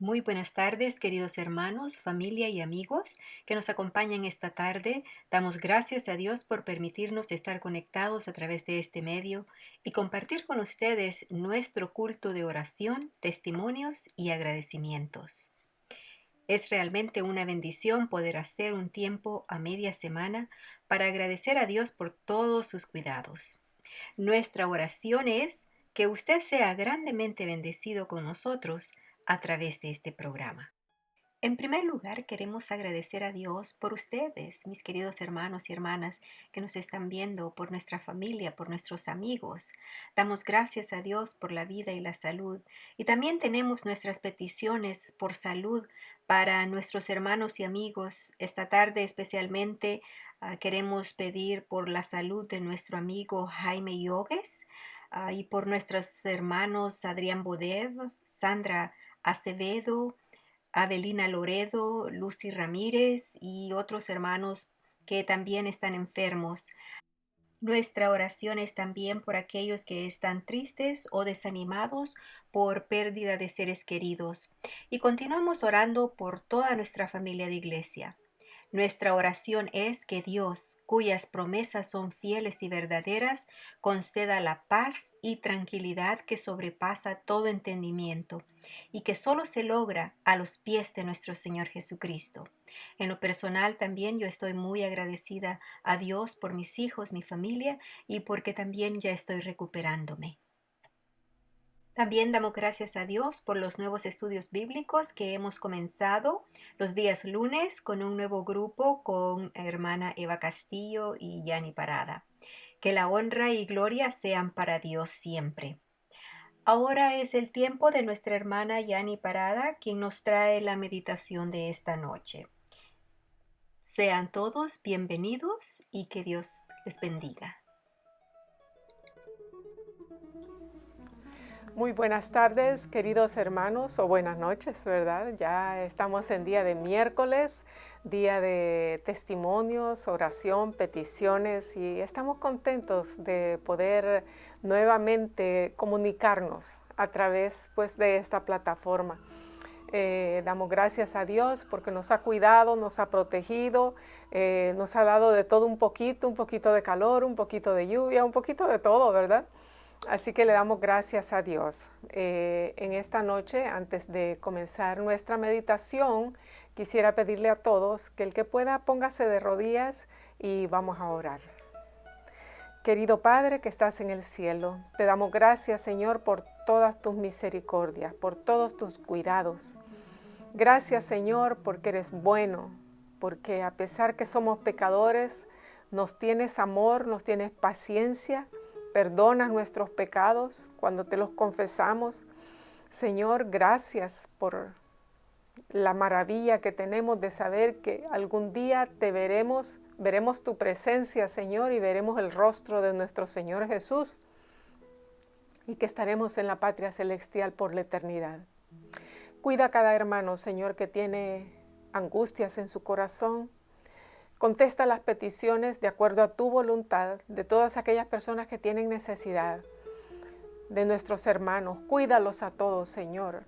Muy buenas tardes, queridos hermanos, familia y amigos que nos acompañan esta tarde. Damos gracias a Dios por permitirnos estar conectados a través de este medio y compartir con ustedes nuestro culto de oración, testimonios y agradecimientos. Es realmente una bendición poder hacer un tiempo a media semana para agradecer a Dios por todos sus cuidados. Nuestra oración es que usted sea grandemente bendecido con nosotros a través de este programa. En primer lugar, queremos agradecer a Dios por ustedes, mis queridos hermanos y hermanas que nos están viendo, por nuestra familia, por nuestros amigos. Damos gracias a Dios por la vida y la salud. Y también tenemos nuestras peticiones por salud para nuestros hermanos y amigos. Esta tarde especialmente queremos pedir por la salud de nuestro amigo Jaime Yogues y por nuestros hermanos Adrián Bodev, Sandra Acevedo, Avelina Loredo, Lucy Ramírez y otros hermanos que también están enfermos. Nuestra oración es también por aquellos que están tristes o desanimados por pérdida de seres queridos. Y continuamos orando por toda nuestra familia de iglesia. Nuestra oración es que Dios, cuyas promesas son fieles y verdaderas, conceda la paz y tranquilidad que sobrepasa todo entendimiento y que solo se logra a los pies de nuestro Señor Jesucristo. En lo personal también yo estoy muy agradecida a Dios por mis hijos, mi familia y porque también ya estoy recuperándome. También damos gracias a Dios por los nuevos estudios bíblicos que hemos comenzado los días lunes con un nuevo grupo con hermana Eva Castillo y Yani Parada. Que la honra y gloria sean para Dios siempre. Ahora es el tiempo de nuestra hermana Yani Parada, quien nos trae la meditación de esta noche. Sean todos bienvenidos y que Dios les bendiga. Muy buenas tardes, queridos hermanos, o buenas noches, ¿verdad? Ya estamos en día de miércoles, día de testimonios, oración, peticiones, y estamos contentos de poder nuevamente comunicarnos a través, pues, de esta plataforma. Damos gracias a Dios porque nos ha cuidado, nos ha protegido, nos ha dado de todo un poquito de calor, un poquito de lluvia, un poquito de todo, ¿verdad? Así que le damos gracias a Dios. En esta noche, antes de comenzar nuestra meditación, quisiera pedirle a todos que el que pueda póngase de rodillas y vamos a orar. Querido Padre que estás en el cielo, te damos gracias, Señor, por todas tus misericordias, por todos tus cuidados. Gracias, Señor, porque eres bueno, porque a pesar que somos pecadores, nos tienes amor, nos tienes paciencia, perdonas nuestros pecados cuando te los confesamos. Señor, gracias por la maravilla que tenemos de saber que algún día te veremos tu presencia, Señor, y veremos el rostro de nuestro Señor Jesús y que estaremos en la patria celestial por la eternidad. Cuida a cada hermano, Señor, que tiene angustias en su corazón. Contesta las peticiones de acuerdo a tu voluntad de todas aquellas personas que tienen necesidad, de nuestros hermanos. Cuídalos a todos, Señor,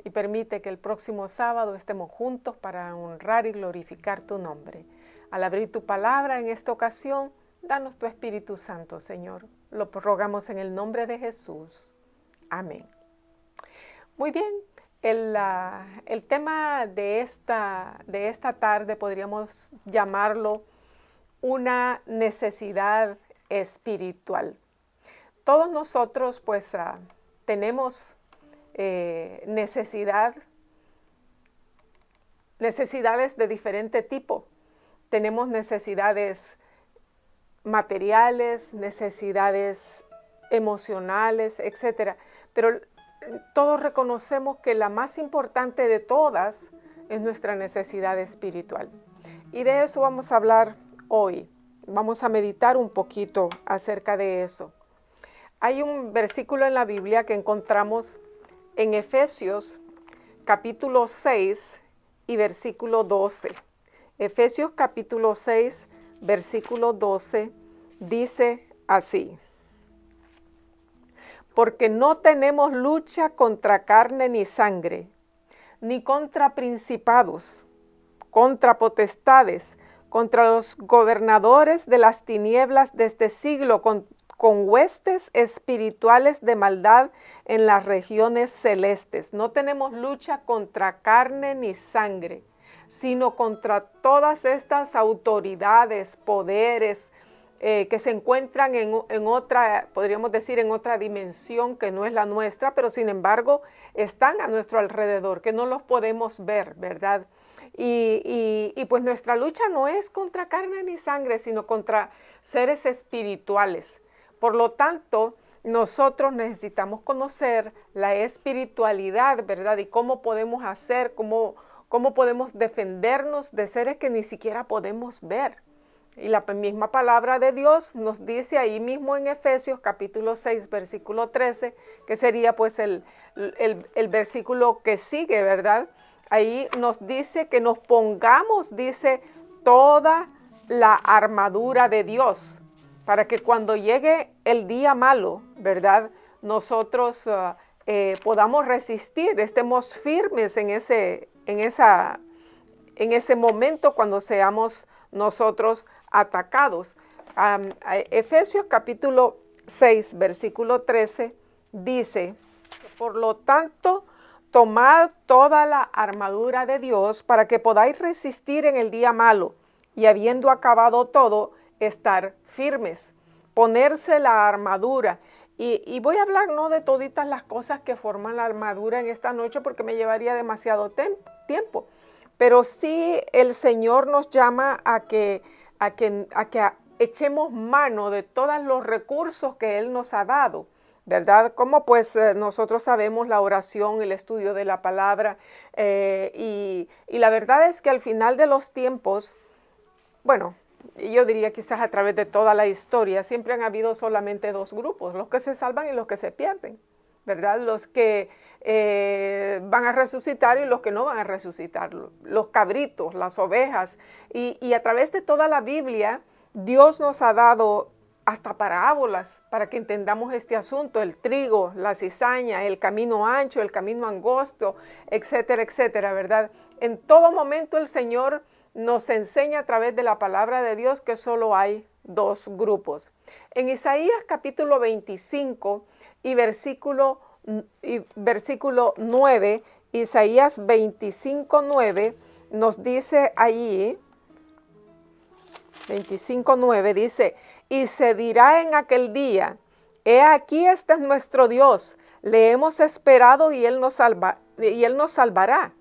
y permite que el próximo sábado estemos juntos para honrar y glorificar tu nombre. Al abrir tu palabra en esta ocasión, danos tu Espíritu Santo, Señor. Lo rogamos en el nombre de Jesús. Amén. Muy bien. El tema de esta tarde podríamos llamarlo una necesidad espiritual. Todos nosotros pues tenemos necesidades de diferente tipo. Tenemos necesidades materiales, necesidades emocionales, etcétera. Pero todos reconocemos que la más importante de todas es nuestra necesidad espiritual. Y de eso vamos a hablar hoy. Vamos a meditar un poquito acerca de eso. Hay un versículo en la Biblia que encontramos en Efesios capítulo 6 y versículo 12. Efesios capítulo 6, versículo 12 dice así: porque no tenemos lucha contra carne ni sangre, ni contra principados, contra potestades, contra los gobernadores de las tinieblas de este siglo, con huestes espirituales de maldad en las regiones celestes. No tenemos lucha contra carne ni sangre, sino contra todas estas autoridades, poderes, que se encuentran en otra, podríamos decir, en otra dimensión que no es la nuestra, pero sin embargo están a nuestro alrededor, que no los podemos ver, ¿verdad? Y pues nuestra lucha no es contra carne ni sangre, sino contra seres espirituales. Por lo tanto, nosotros necesitamos conocer la espiritualidad, ¿verdad? Y cómo podemos hacer, cómo podemos defendernos de seres que ni siquiera podemos ver. Y la misma palabra de Dios nos dice ahí mismo en Efesios capítulo 6, versículo 13, que sería pues el versículo que sigue, ¿verdad? Ahí nos dice que nos pongamos, dice, toda la armadura de Dios, para que cuando llegue el día malo, ¿verdad? Nosotros podamos resistir, estemos firmes en ese momento cuando seamos nosotros atacados. Efesios capítulo 6, versículo 13 dice, por lo tanto, tomad toda la armadura de Dios para que podáis resistir en el día malo y habiendo acabado todo, estar firmes. Ponerse la armadura. Y voy a hablar no de toditas las cosas que forman la armadura en esta noche porque me llevaría demasiado tiempo. Pero sí el Señor nos llama a que echemos mano de todos los recursos que Él nos ha dado, ¿verdad? Como pues nosotros sabemos la oración, el estudio de la palabra, y la verdad es que al final de los tiempos, bueno, yo diría quizás a través de toda la historia, siempre han habido solamente dos grupos, los que se salvan y los que se pierden, ¿verdad? Los que van a resucitar y los que no van a resucitar, los cabritos, las ovejas, y a través de toda la Biblia, Dios nos ha dado hasta parábolas para que entendamos este asunto, el trigo, la cizaña, el camino ancho, el camino angosto, etcétera, etcétera, ¿verdad? En todo momento el Señor nos enseña a través de la palabra de Dios que solo hay dos grupos. En Isaías capítulo 25 y versículo 9, Isaías 25, 9, nos dice allí, 25:9 dice, y se dirá en aquel día, he aquí este es nuestro Dios, le hemos esperado y Él nos salvará.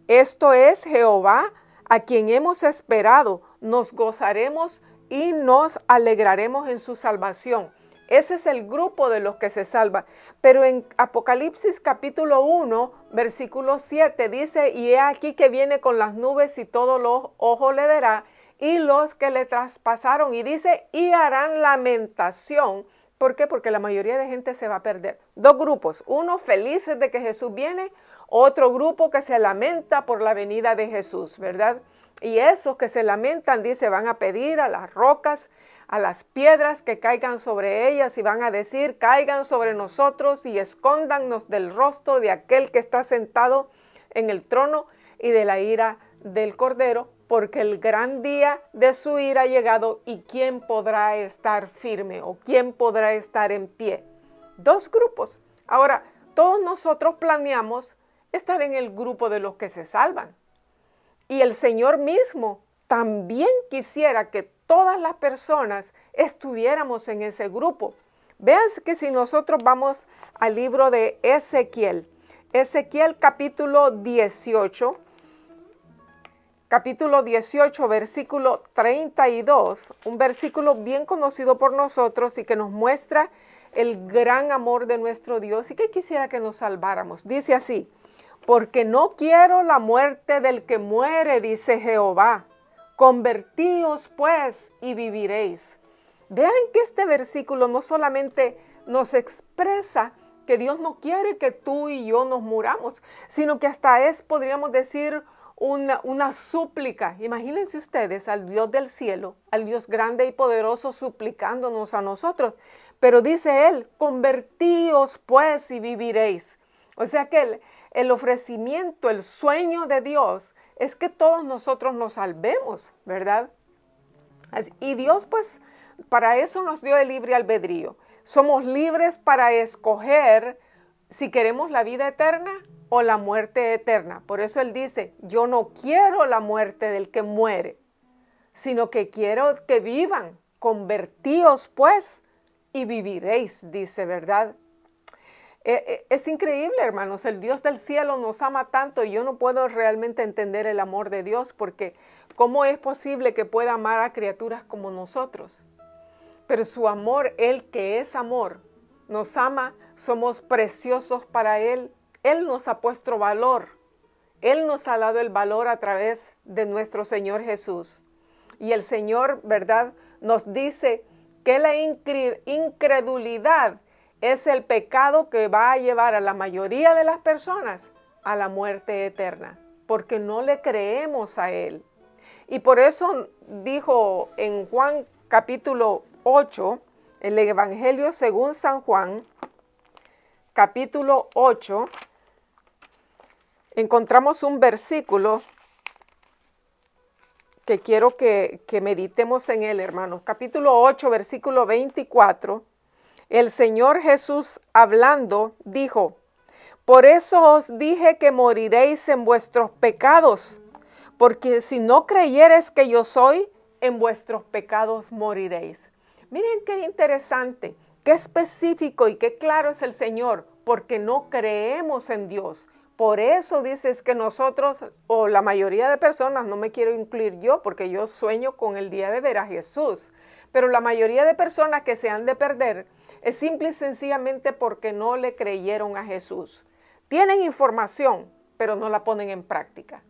Esto es Jehová, a quien hemos esperado, nos gozaremos y nos alegraremos en su salvación. Ese es el grupo de los que se salvan. Pero en Apocalipsis capítulo 1, versículo 7 dice, y he aquí que viene con las nubes y todos los ojos le verá, y los que le traspasaron, y dice, y harán lamentación. ¿Por qué? Porque la mayoría de gente se va a perder. Dos grupos, uno felices de que Jesús viene, otro grupo que se lamenta por la venida de Jesús, ¿verdad? Y esos que se lamentan, dice, van a pedir a las rocas, a las piedras que caigan sobre ellas y van a decir, caigan sobre nosotros y escóndannos del rostro de aquel que está sentado en el trono y de la ira del Cordero, porque el gran día de su ira ha llegado y ¿quién podrá estar firme o quién podrá estar en pie? Dos grupos. Ahora, todos nosotros planeamos estar en el grupo de los que se salvan. Y el Señor mismo también quisiera que todas las personas estuviéramos en ese grupo. Vean que si nosotros vamos al libro de Ezequiel, Ezequiel capítulo 18, versículo 32, un versículo bien conocido por nosotros y que nos muestra el gran amor de nuestro Dios y que quisiera que nos salváramos. Dice así, porque no quiero la muerte del que muere, dice Jehová. Convertíos pues y viviréis. Vean que este versículo no solamente nos expresa que Dios no quiere que tú y yo nos muramos, sino que hasta es, podríamos decir, una súplica. Imagínense ustedes al Dios del cielo, al Dios grande y poderoso suplicándonos a nosotros. Pero dice Él, convertíos pues y viviréis. O sea que el ofrecimiento, el sueño de Dios es que todos nosotros nos salvemos, ¿verdad? Y Dios pues para eso nos dio el libre albedrío. Somos libres para escoger si queremos la vida eterna o la muerte eterna. Por eso Él dice, yo no quiero la muerte del que muere, sino que quiero que vivan. Convertíos pues y viviréis, dice, ¿verdad? Es increíble, hermanos, el Dios del cielo nos ama tanto y yo no puedo realmente entender el amor de Dios porque ¿cómo es posible que pueda amar a criaturas como nosotros? Pero su amor, Él que es amor, nos ama, somos preciosos para Él. Él nos ha puesto valor. Él nos ha dado el valor a través de nuestro Señor Jesús. Y el Señor, ¿verdad?, nos dice que la incredulidad es el pecado que va a llevar a la mayoría de las personas a la muerte eterna, porque no le creemos a Él. Y por eso dijo en Juan capítulo 8, el Evangelio según San Juan, capítulo 8, encontramos un versículo que quiero que meditemos en él, hermanos. Capítulo 8, versículo 24. El Señor Jesús hablando dijo, por eso os dije que moriréis en vuestros pecados, porque si no creyereis que yo soy, en vuestros pecados moriréis. Miren qué interesante, qué específico y qué claro es el Señor, porque no creemos en Dios. Por eso dices que nosotros, o la mayoría de personas, no me quiero incluir yo, porque yo sueño con el día de ver a Jesús, pero la mayoría de personas que se han de perder es simple y sencillamente porque no le creyeron a Jesús. Tienen información, pero no la ponen en práctica.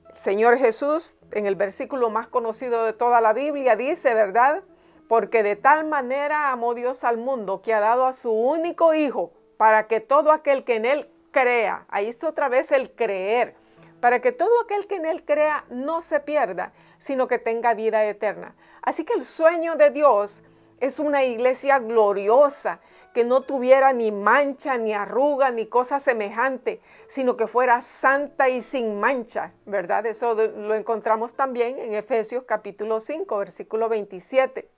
El Señor Jesús, en el versículo más conocido de toda la Biblia, dice, ¿verdad? Porque de tal manera amó Dios al mundo que ha dado a su único Hijo, para que todo aquel que en Él crea, ahí está otra vez el creer, para que todo aquel que en Él crea no se pierda, sino que tenga vida eterna. Así que el sueño de Dios es una iglesia gloriosa, que no tuviera ni mancha, ni arruga, ni cosa semejante, sino que fuera santa y sin mancha, ¿verdad? Eso lo encontramos también en Efesios capítulo 5, versículo 27.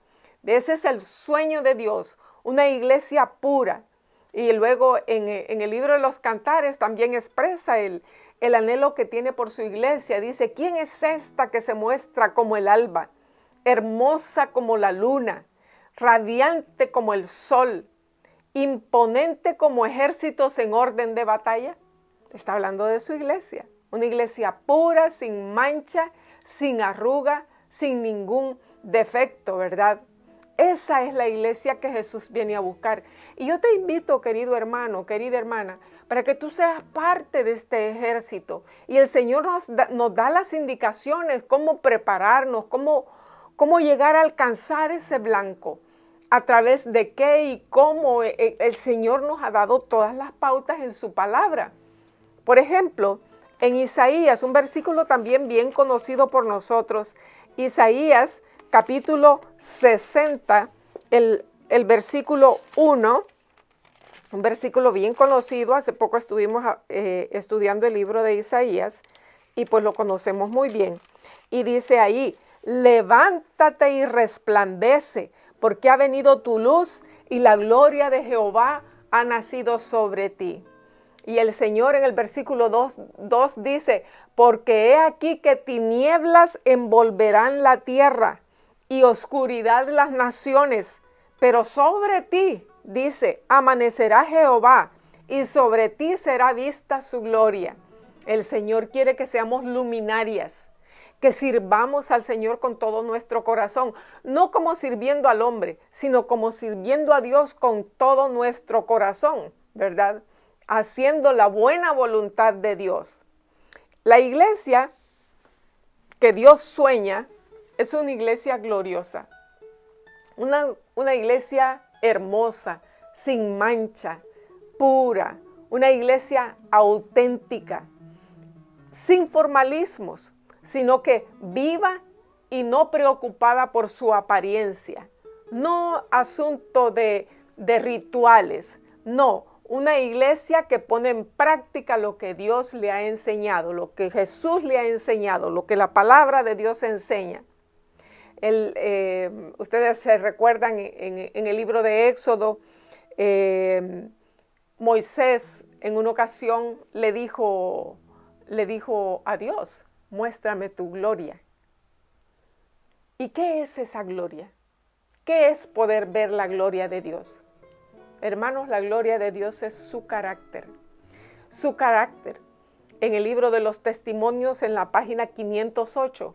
Ese es el sueño de Dios, una iglesia pura. Y luego en el libro de los Cantares también expresa el anhelo que tiene por su iglesia. Dice, ¿quién es esta que se muestra como el alba, hermosa como la luna, radiante como el sol, imponente como ejércitos en orden de batalla? Está hablando de su iglesia, una iglesia pura, sin mancha, sin arruga, sin ningún defecto, ¿verdad? Esa es la iglesia que Jesús viene a buscar. Y yo te invito, querido hermano, querida hermana, para que tú seas parte de este ejército. Y el Señor nos da las indicaciones, cómo prepararnos, cómo llegar a alcanzar ese blanco. A través de qué y cómo el Señor nos ha dado todas las pautas en su palabra. Por ejemplo, en Isaías, un versículo también bien conocido por nosotros, Isaías capítulo 60, el versículo 1, un versículo bien conocido. Hace poco estuvimos estudiando el libro de Isaías y pues lo conocemos muy bien. Y dice ahí, levántate y resplandece, porque ha venido tu luz y la gloria de Jehová ha nacido sobre ti. Y el Señor en el versículo 2 dice, porque he aquí que tinieblas envolverán la tierra y oscuridad las naciones, pero sobre ti, dice, amanecerá Jehová y sobre ti será vista su gloria. El Señor quiere que seamos luminarias, que sirvamos al Señor con todo nuestro corazón, no como sirviendo al hombre, sino como sirviendo a Dios con todo nuestro corazón, ¿verdad? Haciendo la buena voluntad de Dios. La iglesia que Dios sueña es una iglesia gloriosa, una iglesia hermosa, sin mancha, pura, una iglesia auténtica, sin formalismos, sino que viva y no preocupada por su apariencia, no asunto de rituales, no, una iglesia que pone en práctica lo que Dios le ha enseñado, lo que Jesús le ha enseñado, lo que la palabra de Dios enseña. Ustedes se recuerdan en el libro de Éxodo, Moisés en una ocasión le dijo a Dios, muéstrame tu gloria. ¿Y qué es esa gloria? ¿Qué es poder ver la gloria de Dios? Hermanos, la gloria de Dios es su carácter. Su carácter. En el libro de los testimonios, en la página 508,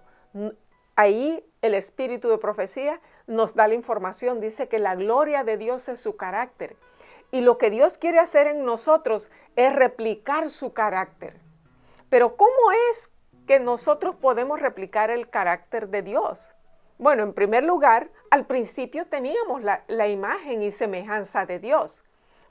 ahí el espíritu de profecía nos da la información. Dice que la gloria de Dios es su carácter. Y lo que Dios quiere hacer en nosotros es replicar su carácter. Pero ¿cómo es que nosotros podemos replicar el carácter de Dios? Bueno, en primer lugar, al principio teníamos la imagen y semejanza de Dios,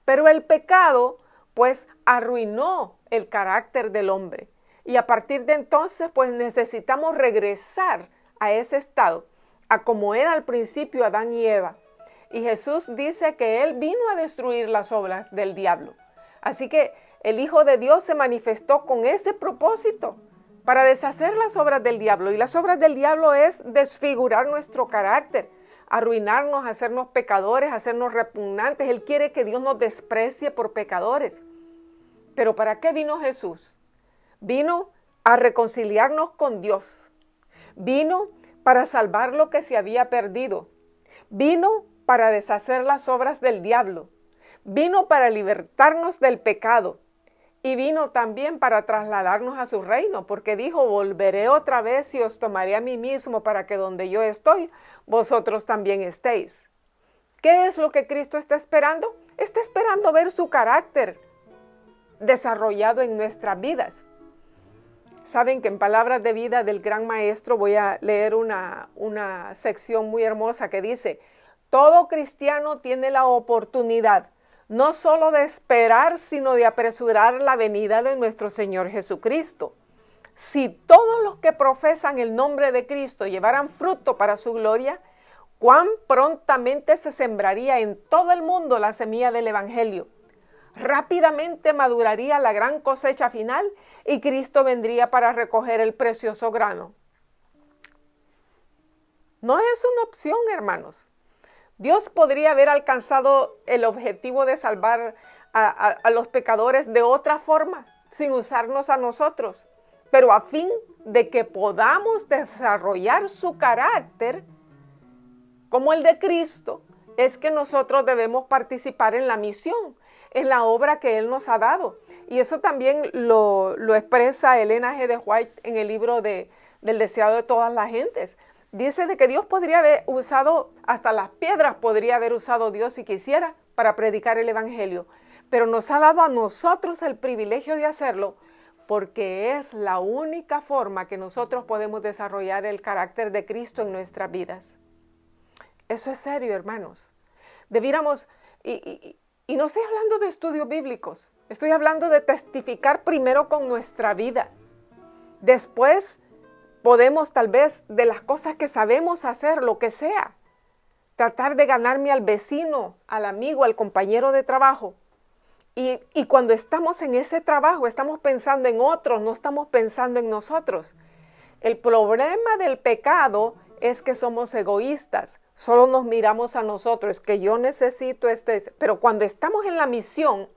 pero el pecado, pues, arruinó el carácter del hombre. Y a partir de entonces, pues, necesitamos regresar a ese estado, a como era al principio Adán y Eva. Y Jesús dice que Él vino a destruir las obras del diablo. Así que el Hijo de Dios se manifestó con ese propósito, para deshacer las obras del diablo. Y las obras del diablo es desfigurar nuestro carácter, arruinarnos, hacernos pecadores, hacernos repugnantes. Él quiere que Dios nos desprecie por pecadores. Pero ¿para qué vino Jesús? Vino a reconciliarnos con Dios. Vino para salvar lo que se había perdido. Vino para deshacer las obras del diablo. Vino para libertarnos del pecado. Y vino también para trasladarnos a su reino, porque dijo, volveré otra vez y os tomaré a mí mismo para que donde yo estoy, vosotros también estéis. ¿Qué es lo que Cristo está esperando? Está esperando ver su carácter desarrollado en nuestras vidas. Saben que en Palabras de Vida del Gran Maestro voy a leer una sección muy hermosa que dice, todo cristiano tiene la oportunidad no solo de esperar, sino de apresurar la venida de nuestro Señor Jesucristo. Si todos los que profesan el nombre de Cristo llevaran fruto para su gloria, cuán prontamente se sembraría en todo el mundo la semilla del Evangelio. Rápidamente maduraría la gran cosecha final y Cristo vendría para recoger el precioso grano. No es una opción, hermanos. Dios podría haber alcanzado el objetivo de salvar a los pecadores de otra forma, sin usarnos a nosotros. Pero a fin de que podamos desarrollar su carácter, como el de Cristo, es que nosotros debemos participar en la misión, en la obra que Él nos ha dado. Y eso también lo expresa Elena G. de White en el libro del deseado de todas las gentes. Dice de que Dios podría haber usado, hasta las piedras podría haber usado Dios si quisiera para predicar el Evangelio. Pero nos ha dado a nosotros el privilegio de hacerlo porque es la única forma que nosotros podemos desarrollar el carácter de Cristo en nuestras vidas. Eso es serio, hermanos. Debiéramos, y no estoy hablando de estudios bíblicos, estoy hablando de testificar primero con nuestra vida. Después podemos tal vez de las cosas que sabemos hacer, lo que sea, tratar de ganarme al vecino, al amigo, al compañero de trabajo. Y cuando estamos en ese trabajo, estamos pensando en otros, no estamos pensando en nosotros. El problema del pecado es que somos egoístas, solo nos miramos a nosotros, que yo necesito esto. Pero cuando estamos en la misión,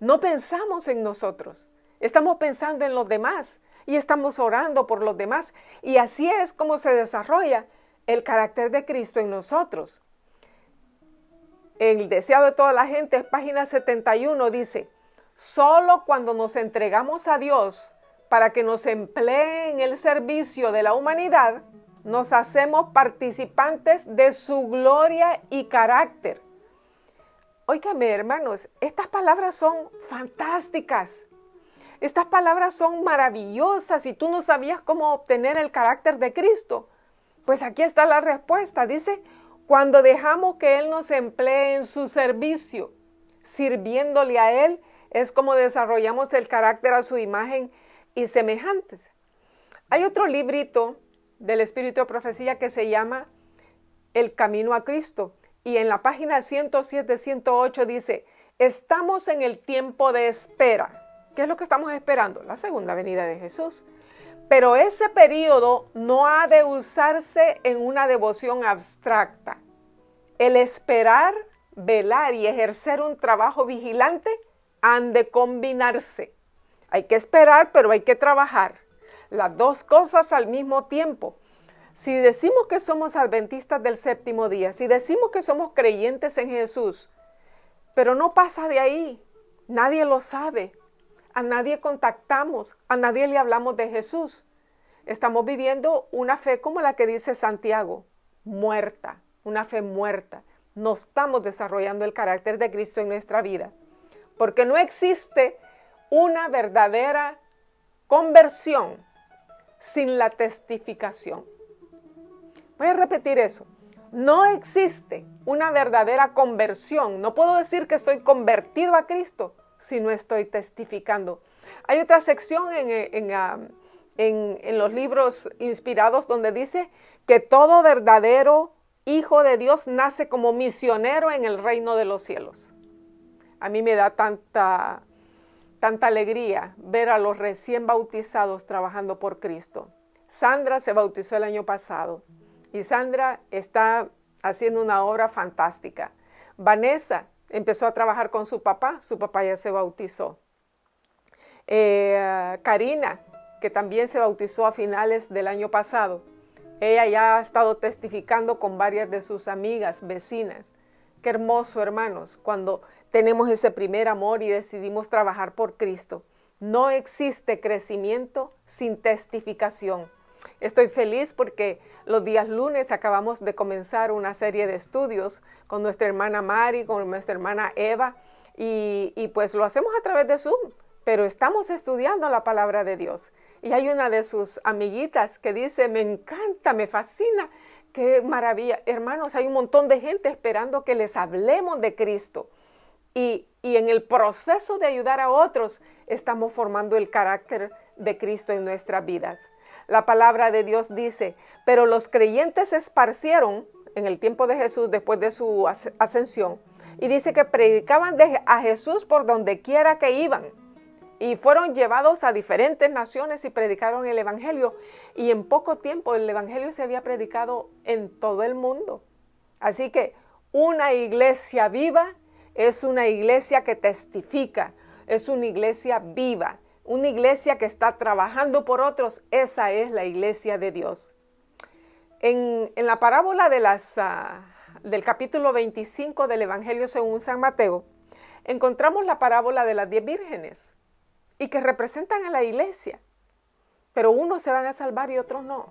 no pensamos en nosotros, estamos pensando en los demás. Y estamos orando por los demás. Y así es como se desarrolla el carácter de Cristo en nosotros. El deseado de toda la gente, página 71, dice, solo cuando nos entregamos a Dios para que nos emplee en el servicio de la humanidad, nos hacemos participantes de su gloria y carácter. Óigame, hermanos, estas palabras son fantásticas. Estas palabras son maravillosas. Si tú no sabías cómo obtener el carácter de Cristo, pues aquí está la respuesta. Dice, cuando dejamos que Él nos emplee en su servicio, sirviéndole a Él, es como desarrollamos el carácter a su imagen y semejantes. Hay otro librito del Espíritu de Profecía que se llama El Camino a Cristo. Y en la página 107-108 dice, Estamos en el tiempo de espera. ¿Qué es lo que estamos esperando? La segunda venida de Jesús. Pero ese periodo no ha de usarse en una devoción abstracta. El esperar, velar y ejercer un trabajo vigilante han de combinarse. Hay que esperar, pero hay que trabajar. Las dos cosas al mismo tiempo. Si decimos que somos adventistas del séptimo día, si decimos que somos creyentes en Jesús, pero no pasa de ahí, nadie lo sabe, a nadie contactamos, a nadie le hablamos de Jesús. Estamos viviendo una fe como la que dice Santiago, muerta, una fe muerta. No estamos desarrollando el carácter de Cristo en nuestra vida, porque no existe una verdadera conversión sin la testificación. Voy a repetir eso. No existe una verdadera conversión. No puedo decir que estoy convertido a Cristo si no estoy testificando. Hay otra sección en los libros inspirados donde dice que todo verdadero hijo de Dios nace como misionero en el reino de los cielos. A mí me da tanta alegría ver a los recién bautizados trabajando por Cristo. Sandra se bautizó el año pasado y Sandra está haciendo una obra fantástica. Vanessa empezó a trabajar con su papá ya se bautizó. Karina, que también se bautizó a finales del año pasado, ella ya ha estado testificando con varias de sus amigas, vecinas. Qué hermoso, hermanos, cuando tenemos ese primer amor y decidimos trabajar por Cristo. No existe crecimiento sin testificación. Estoy feliz porque los días lunes acabamos de comenzar una serie de estudios con nuestra hermana Mari, con nuestra hermana Eva, y pues lo hacemos a través de Zoom, pero estamos estudiando la palabra de Dios. Y hay una de sus amiguitas que dice, me encanta, me fascina, qué maravilla. Hermanos, hay un montón de gente esperando que les hablemos de Cristo. Y en el proceso de ayudar a otros, estamos formando el carácter de Cristo en nuestras vidas. La palabra de Dios dice, pero los creyentes se esparcieron en el tiempo de Jesús después de su ascensión. Y dice que predicaban a Jesús por donde quiera que iban. Y fueron llevados a diferentes naciones y predicaron el evangelio. Y en poco tiempo el evangelio se había predicado en todo el mundo. Así que una iglesia viva es una iglesia que testifica, es una iglesia viva, una iglesia que está trabajando por otros. Esa es la iglesia de Dios. En la parábola del capítulo 25 del Evangelio según San Mateo, encontramos la parábola de las 10 vírgenes y que representan a la iglesia, pero unos se van a salvar y otros no.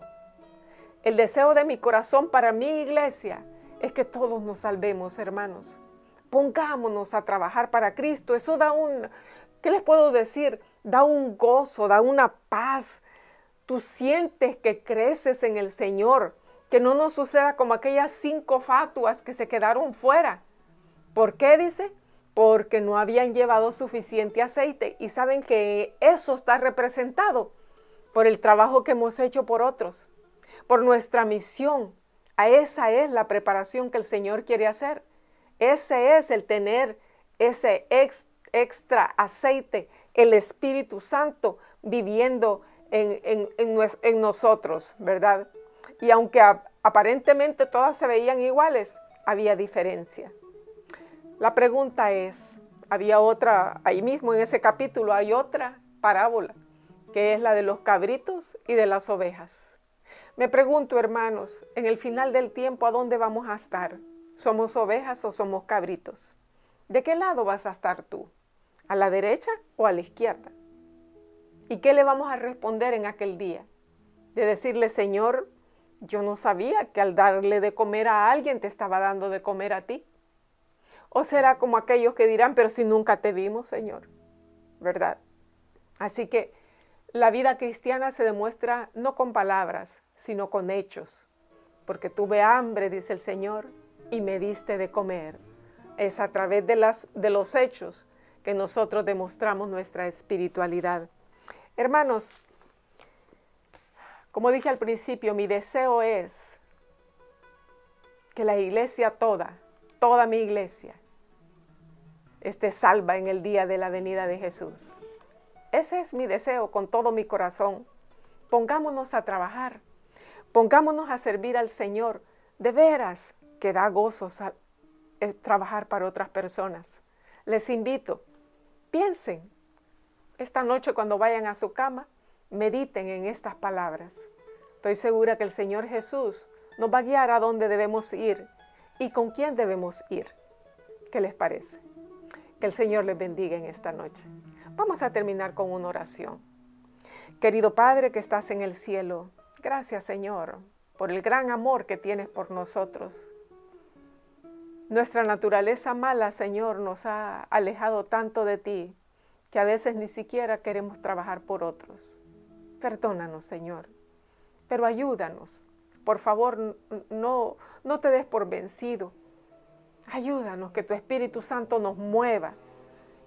El deseo de mi corazón para mi iglesia es que todos nos salvemos, hermanos. Pongámonos a trabajar para Cristo. Eso da ¿qué les puedo decir? Da un gozo, da una paz. Tú sientes que creces en el Señor, que no nos suceda como aquellas 5 fatuas que se quedaron fuera. ¿Por qué dice? Porque no habían llevado suficiente aceite. Y saben que eso está representado por el trabajo que hemos hecho por otros, por nuestra misión. A esa es la preparación que el Señor quiere hacer. Ese es el tener ese extra aceite, el Espíritu Santo viviendo en nosotros, ¿verdad? Y aunque aparentemente todas se veían iguales, había diferencia. La pregunta es, había otra, ahí mismo en ese capítulo hay otra parábola, que es la de los cabritos y de las ovejas. Me pregunto, hermanos, en el final del tiempo, ¿a dónde vamos a estar? ¿Somos ovejas o somos cabritos? ¿De qué lado vas a estar tú? ¿A la derecha o a la izquierda? ¿Y qué le vamos a responder en aquel día? De decirle, Señor, yo no sabía que al darle de comer a alguien te estaba dando de comer a ti. ¿O será como aquellos que dirán, pero si nunca te vimos, Señor? ¿Verdad? Así que la vida cristiana se demuestra no con palabras, sino con hechos. Porque tuve hambre, dice el Señor, y me diste de comer. Es a través de los hechos que nosotros demostramos nuestra espiritualidad. Hermanos, como dije al principio, mi deseo es que la iglesia toda mi iglesia, esté salva en el día de la venida de Jesús. Ese es mi deseo con todo mi corazón. Pongámonos a trabajar, pongámonos a servir al Señor. De veras que da gozo trabajar para otras personas. Les invito, piensen, esta noche cuando vayan a su cama, mediten en estas palabras. Estoy segura que el Señor Jesús nos va a guiar a dónde debemos ir y con quién debemos ir. ¿Qué les parece? Que el Señor les bendiga en esta noche. Vamos a terminar con una oración. Querido Padre que estás en el cielo, gracias Señor por el gran amor que tienes por nosotros. Nuestra naturaleza mala, Señor, nos ha alejado tanto de ti que a veces ni siquiera queremos trabajar por otros. Perdónanos, Señor, pero ayúdanos. Por favor, no te des por vencido. Ayúdanos, que tu Espíritu Santo nos mueva,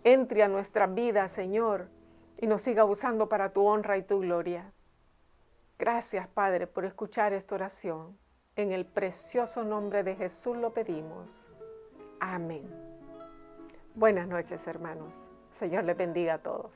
entre a nuestra vida, Señor, y nos siga usando para tu honra y tu gloria. Gracias, Padre, por escuchar esta oración. En el precioso nombre de Jesús lo pedimos. Amén. Buenas noches, hermanos. Señor les bendiga a todos.